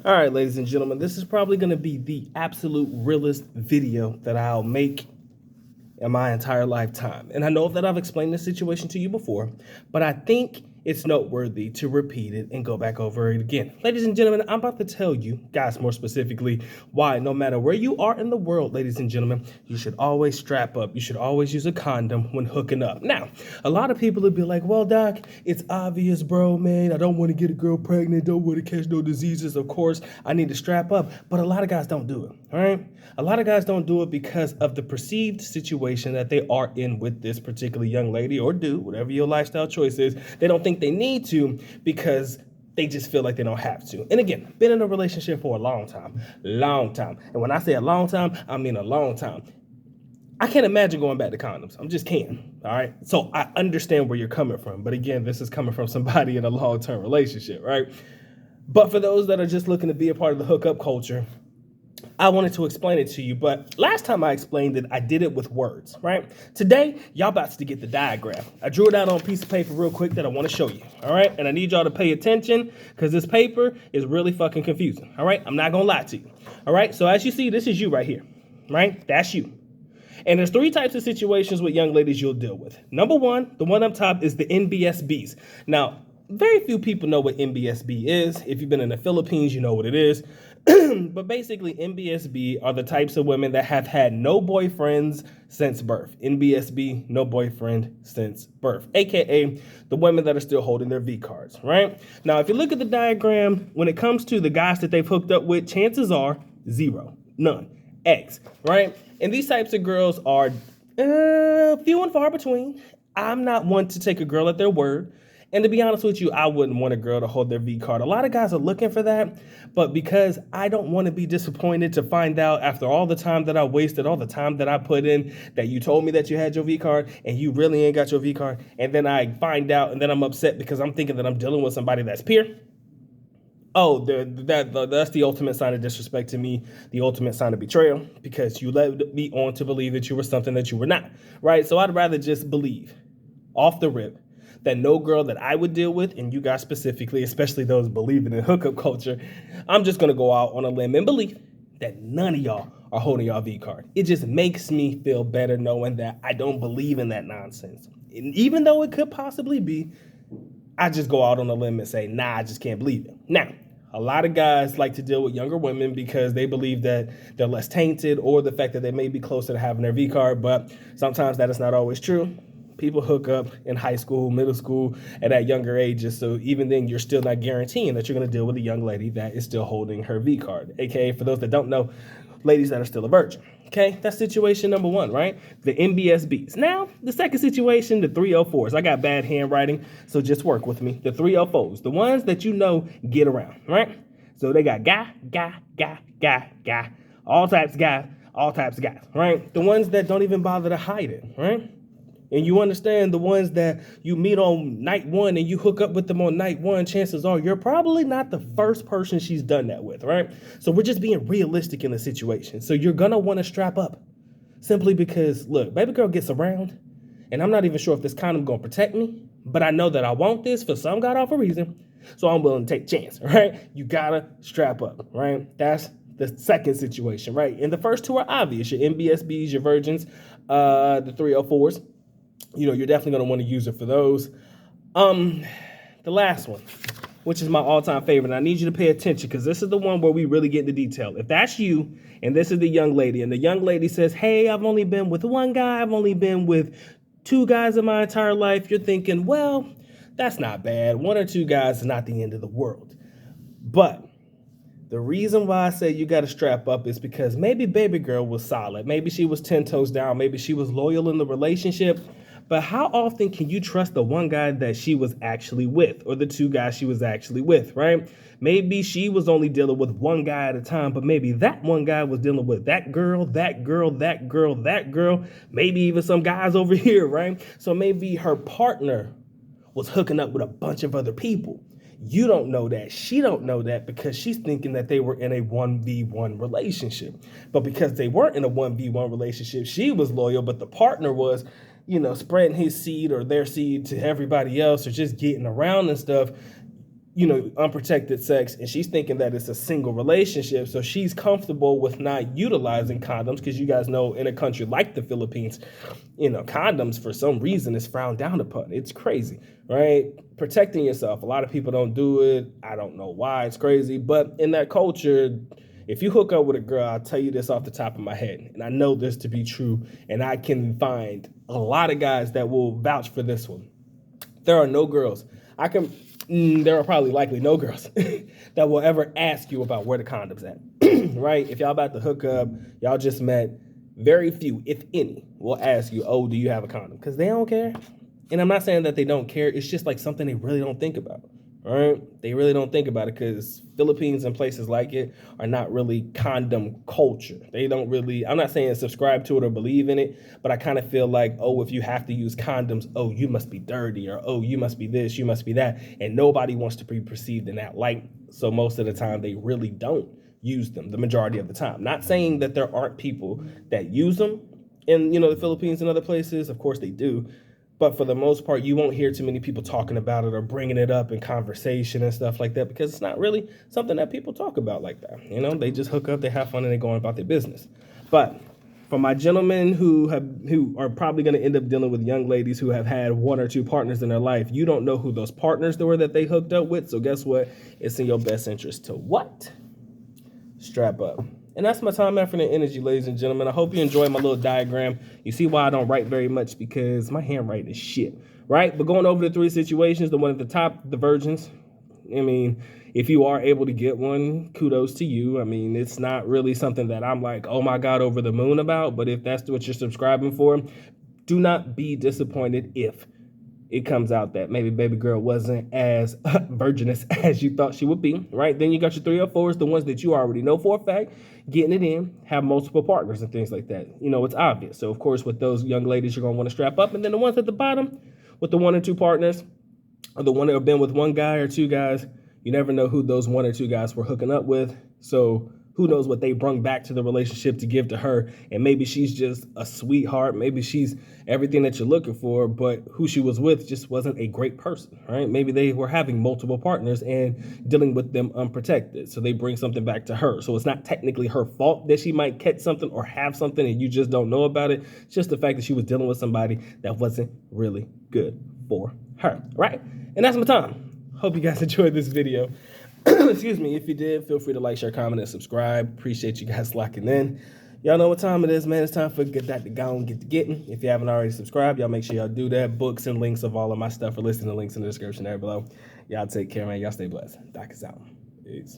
All right, ladies and gentlemen, this is probably going to be the absolute realest video that I'll make in my entire lifetime. And I know that I've explained this situation to you before, but I think it's noteworthy to repeat it and go back over it again. Ladies and gentlemen, I'm about to tell you, guys, more specifically, why no matter where you are in the world, ladies and gentlemen, you should always strap up. You should always use a condom when hooking up. Now, a lot of people would be like, well, Doc, it's obvious, bro, man. I don't want to get a girl pregnant. Don't want to catch no diseases. Of course, I need to strap up. But a lot of guys don't do it, all right? A lot of guys don't do it because of the perceived situation that they are in with this particular young lady or dude, whatever your lifestyle choice is. They don't think they need to because they just feel like they don't have to. And again, been in a relationship for a long time. And when I say a long time, I mean a long time. I can't imagine going back to condoms. I just can't. All right. So I understand where you're coming from. But again, this is coming from somebody in a long-term relationship, right? But for those that are just looking to be a part of the hookup culture, I wanted to explain it to you, but last time I explained it, I did it with words, right? Today, y'all about to get the diagram. I drew it out on a piece of paper real quick that I want to show you, all right? And I need y'all to pay attention because this paper is really fucking confusing, all right? I'm not going to lie to you, all right? So as you see, this is you right here, right? That's you. And there's three types of situations with young ladies you'll deal with. Number one, the one up top is the NBSBs. Now, very few people know what NBSB is. If you've been in the Philippines, you know what it is. But basically, NBSB are the types of women that have had no boyfriends since birth. NBSB, no boyfriend since birth, aka the women that are still holding their V cards, right? Now, if you look at the diagram, when it comes to the guys that they've hooked up with, chances are zero, none, X, right? And these types of girls are few and far between. I'm not one to take a girl at their word. And to be honest with you, I wouldn't want a girl to hold their V card. A lot of guys are looking for that, but because I don't want to be disappointed to find out after all the time that I wasted, all the time that I put in, that you told me that you had your V card and you really ain't got your V card, and then I find out and then I'm upset because I'm thinking that I'm dealing with somebody that's peer. Oh, that's the ultimate sign of disrespect to me, the ultimate sign of betrayal, because you led me on to believe that you were something that you were not, right? So I'd rather just believe off the rip that no girl that I would deal with, and you guys specifically, especially those believing in hookup culture, I'm just going to go out on a limb and believe that none of y'all are holding y'all V card. It just makes me feel better knowing that I don't believe in that nonsense. And even though it could possibly be, I just go out on a limb and say, nah, I just can't believe it. Now, a lot of guys like to deal with younger women because they believe that they're less tainted or the fact that they may be closer to having their V card, but sometimes that is not always true. People hook up in high school, middle school, and at younger ages. So even then, you're still not guaranteeing that you're going to deal with a young lady that is still holding her V card, aka, for those that don't know, ladies that are still a virgin. Okay, that's situation number one, right? The NBSBs. Now, the second situation, the 304s. I got bad handwriting, so just work with me. The 304s, the ones that you know get around, right? So they got guy, all types of guys, right? The ones that don't even bother to hide it, right? And you understand the ones that you meet on night one and you hook up with them on night one, chances are you're probably not the first person she's done that with, right? So we're just being realistic in the situation. So you're going to want to strap up simply because, look, baby girl gets around and I'm not even sure if this condom going to protect me, but I know that I want this for some god awful reason. So I'm willing to take a chance, right? You got to strap up, right? That's the second situation, right? And the first two are obvious. Your NBSBs, your virgins, the 304s. You know, you're definitely going to want to use it for those. The last one, which is my all-time favorite, and I need you to pay attention because this is the one where we really get into detail. If that's you, and this is the young lady, and the young lady says, hey, I've only been with one guy, I've only been with two guys in my entire life, you're thinking, well, that's not bad. One or two guys is not the end of the world. But the reason why I say you got to strap up is because maybe baby girl was solid. Maybe she was 10 toes down. Maybe she was loyal in the relationship. But how often can you trust the one guy that she was actually with or the two guys she was actually with, right? Maybe she was only dealing with one guy at a time, but maybe that one guy was dealing with that girl, maybe even some guys over here, right? So maybe her partner was hooking up with a bunch of other people. You don't know that. She don't know that because she's thinking that they were in a 1v1 relationship. But because they weren't in a 1v1 relationship, she was loyal, but the partner was, spreading his seed or their seed to everybody else or just getting around and stuff. unprotected sex, and she's thinking that it's a single relationship. So she's comfortable with not utilizing condoms because you guys know in a country like the Philippines, condoms for some reason is frowned down upon. It's crazy, right? Protecting yourself. A lot of people don't do it. I don't know why. It's crazy. But in that culture, if you hook up with a girl, I'll tell you this off the top of my head, and I know this to be true, and I can find a lot of guys that will vouch for this one. There are no girls. There are probably likely no girls that will ever ask you about where the condom's at, right? If y'all about to hook up, y'all just met, very few, if any, will ask you, oh, do you have a condom? Because they don't care. And I'm not saying that they don't care. It's just like something they really don't think about, right? They really don't think about it because Philippines and places like it are not really condom culture. They don't really, I'm not saying subscribe to it or believe in it, but I kind of feel like, oh, if you have to use condoms, oh, you must be dirty, or oh, you must be this, you must be that. And nobody wants to be perceived in that light. So most of the time they really don't use them, the majority of the time. Not saying that there aren't people that use them in, the Philippines and other places. Of course they do. But for the most part, you won't hear too many people talking about it or bringing it up in conversation and stuff like that because it's not really something that people talk about like that. They just hook up, they have fun, and they go on about their business. But for my gentlemen who are probably going to end up dealing with young ladies who have had one or two partners in their life, you don't know who those partners were that they hooked up with. So guess what? It's in your best interest to what? Strap up. And that's my time, effort, and energy, ladies and gentlemen. I hope you enjoy my little diagram. You see why I don't write very much, because my handwriting is shit, right? But going over the three situations, the one at the top, the virgins. I mean, if you are able to get one, kudos to you. I mean, it's not really something that I'm like, oh my God, over the moon about. But if that's what you're subscribing for, do not be disappointed if it comes out that maybe baby girl wasn't as virginous as you thought she would be, right? Then you got your 304s, the ones that you already know for a fact, getting it in, have multiple partners and things like that. It's obvious. So, of course, with those young ladies, you're going to want to strap up. And then the ones at the bottom with the one or two partners, or the one that have been with one guy or two guys, you never know who those one or two guys were hooking up with. So who knows what they brung back to the relationship to give to her. And maybe she's just a sweetheart. Maybe she's everything that you're looking for, but who she was with just wasn't a great person, right? Maybe they were having multiple partners and dealing with them unprotected. So they bring something back to her. So it's not technically her fault that she might catch something or have something and you just don't know about it. It's just the fact that she was dealing with somebody that wasn't really good for her, right? And that's my time. Hope you guys enjoyed this video. Excuse me. If you did, feel free to like, share, comment, and subscribe. Appreciate you guys locking in. Y'all know what time it is, man. It's time for get that to go and get to getting. If you haven't already subscribed, y'all make sure y'all do that. Books and links of all of my stuff are listed in the links in the description there below. Y'all take care, man. Y'all stay blessed. Doc is out. Peace.